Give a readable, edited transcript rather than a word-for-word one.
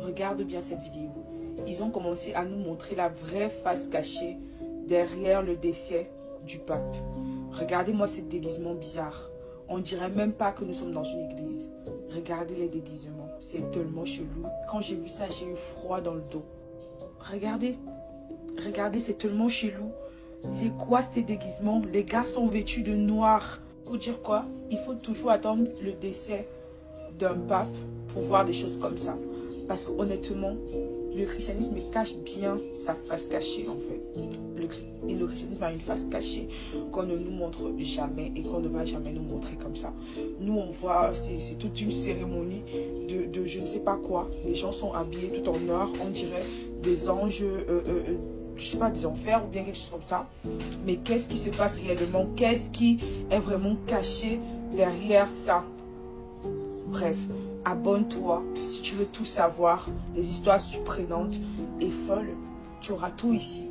regarde bien cette vidéo. Ils ont commencé à nous montrer la vraie face cachée derrière le décès du pape. Regardez-moi ce déguisement bizarre. On dirait même pas que nous sommes dans une église. Regardez les déguisements. C'est tellement chelou. Quand j'ai vu ça, j'ai eu froid dans le dos. Regardez. Regardez, c'est tellement chelou. C'est quoi ces déguisements? Les gars sont vêtus de noir. Pour dire quoi? Il faut toujours attendre le décès d'un pape pour voir des choses comme ça. Parce que honnêtement, le christianisme cache bien sa face cachée en fait. Le christianisme a une face cachée qu'on ne nous montre jamais et qu'on ne va jamais nous montrer comme ça. Nous on voit, c'est toute une cérémonie de je ne sais pas quoi. Les gens sont habillés tout en noir, on dirait des anges, je sais pas, des enfers ou bien quelque chose comme ça. Mais qu'est-ce qui se passe réellement? Qu'est-ce qui est vraiment caché derrière ça? Bref, abonne-toi si tu veux tout savoir. Des histoires surprenantes et folles. Tu auras tout ici.